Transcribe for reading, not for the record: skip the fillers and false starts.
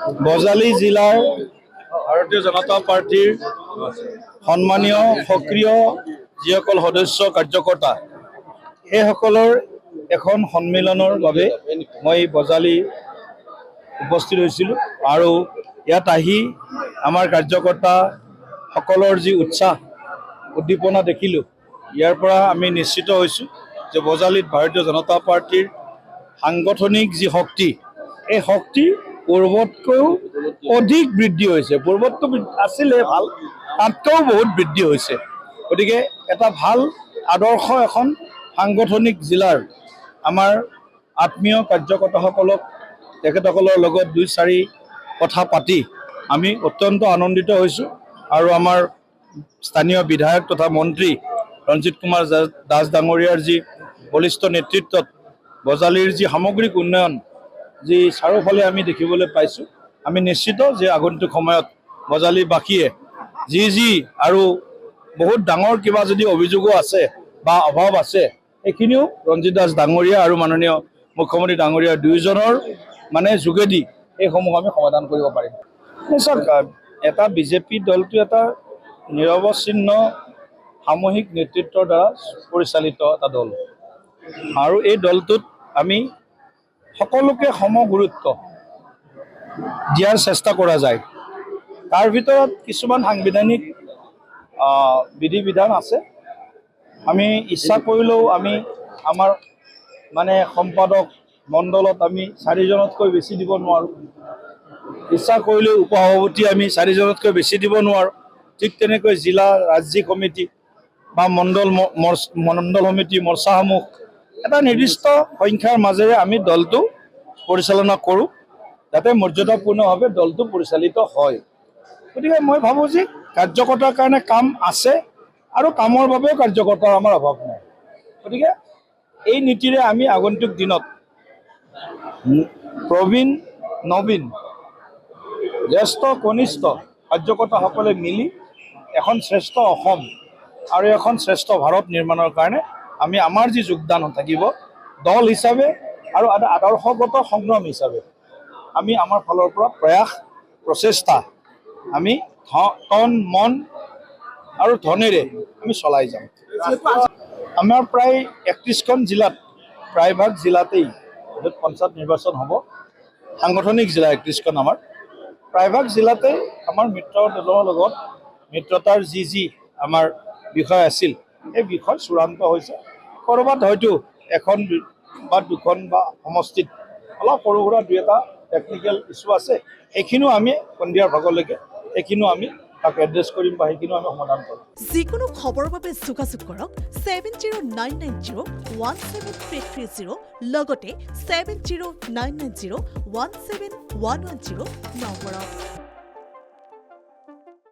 বজালী জিলাৰ ভাৰতীয় জনতা পাৰ্টিৰ সন্মানীয় সক্ৰিয় যিসকল সদস্য কাৰ্যকৰ্তা সেইসকলৰ এখন সন্মিলনৰ বাবে মই বজালী উপস্থিত হৈছিলোঁ আৰু ইয়াত আহি আমাৰ কাৰ্যকৰ্তা সকলৰ যি উৎসাহ উদ্দীপনা দেখিলোঁ ইয়াৰ পৰা আমি নিশ্চিত হৈছোঁ যে বজালীত ভাৰতীয় জনতা পাৰ্টিৰ সাংগঠনিক যি শক্তি এই শক্তি পূৰ্বতকৈও অধিক বৃদ্ধি হৈছে। পূৰ্বতটো আছিলে ভাল, তাতকৈও বহুত বৃদ্ধি হৈছে। গতিকে এটা ভাল আদৰ্শ এখন সাংগঠনিক জিলাৰ আমাৰ আত্মীয় কাৰ্যকৰ্তাসকলক তেখেতসকলৰ লগত ২-৪ কথা পাতি আমি অত্যন্ত আনন্দিত হৈছোঁ আৰু আমাৰ স্থানীয় বিধায়ক তথা মন্ত্ৰী ৰঞ্জিত কুমাৰ দাস ডাঙৰীয়াৰ যি বলিষ্ঠ নেতৃত্বত বজালীৰ যি সামগ্ৰিক উন্নয়ন যি চাৰিওফালে আমি দেখিবলৈ পাইছোঁ, আমি নিশ্চিত যে আগন্তুক সময়ত বজালীবাসীয়ে যি আৰু বহুত ডাঙৰ কিবা যদি অভিযোগো আছে বা অভাৱ আছে এইখিনিও ৰঞ্জিত দাস ডাঙৰীয়া আৰু মাননীয় মুখ্যমন্ত্ৰী ডাঙৰীয়া দুয়োজনৰ যোগেদি এইসমূহ আমি সমাধান কৰিব পাৰিম। চাওক, এটা বিজেপি দলটো এটা নিৰৱচ্ছিন্ন সামূহিক নেতৃত্বৰ দ্বাৰা পৰিচালিত এটা দল আৰু এই দলটোত আমি সকলোকে সম গুৰুত্ব দিয়াৰ চেষ্টা কৰা যায়। তাৰ ভিতৰত কিছুমান সাংবিধানিক বিধি বিধান আছে। আমি ইচ্ছা কৰিলেও আমি আমাৰ সম্পাদক মণ্ডলত আমি 4জনতকৈ বেছি দিব নোৱাৰোঁ। ইচ্ছা কৰিলেও উপসভাপতি আমি 4জনতকৈ বেছি দিব নোৱাৰোঁ। ঠিক তেনেকৈ জিলা ৰাজ্যিক সমিতি বা মণ্ডল সমিতি মৰ্চাসমূহ এটা নিৰ্দিষ্ট সংখ্যাৰ মাজেৰে আমি দলটো পৰিচালনা কৰোঁ যাতে মৰ্যাদাপূৰ্ণভাৱে দলটো পৰিচালিত হয়। গতিকে মই ভাবোঁ যে কাৰ্যকৰ্তাৰ কাৰণে কাম আছে আৰু কামৰ বাবেও কাৰ্যকৰ্তাৰ আমাৰ অভাৱ নাই। গতিকে এই নীতিৰে আমি আগন্তুক দিনত প্ৰবীণ নবীন জ্যেষ্ঠ কনিষ্ঠ কাৰ্যকৰ্তাসকলে মিলি এখন শ্ৰেষ্ঠ অসম আৰু এখন শ্ৰেষ্ঠ ভাৰত নিৰ্মাণৰ কাৰণে আমি আমাৰ যি যোগদান থাকিব দল হিচাপে আৰু এটা আদৰ্শগত সংগ্ৰাম হিচাপে আমি আমাৰ ফালৰ পৰা প্ৰচেষ্টা আমি তন মন আৰু ধনেৰে আমি চলাই যাম। আমাৰ প্ৰায় 31খন জিলাত প্ৰায়ভাগ জিলাতেই য'ত পঞ্চায়ত নিৰ্বাচন হ'ব, সাংগঠনিক জিলা 31খন আমাৰ প্ৰায়ভাগ জিলাতে আমাৰ মিত্ৰ দলৰ লগত মিত্ৰতাৰ যি আমাৰ বিষয় আছিল এই বিষয় চূড়ান্ত হৈছে। ক'ৰবাত হয়তো এখন বা দুখন বা সমষ্টিত অলপ সৰু সুৰা 2-এটা টেকনিকেল ইছ্যু আছে, সেইখিনিও আমি সন্ধিয়াৰ ভাগলৈকে সেইখিনিও আমি তাক এড্ৰেছ কৰিম বা সেইখিনিও আমি সমাধান কৰিম। যিকোনো খবৰৰ বাবে যোগাযোগ কৰক 7099017330 লগতে 7099017110 নম্বৰত।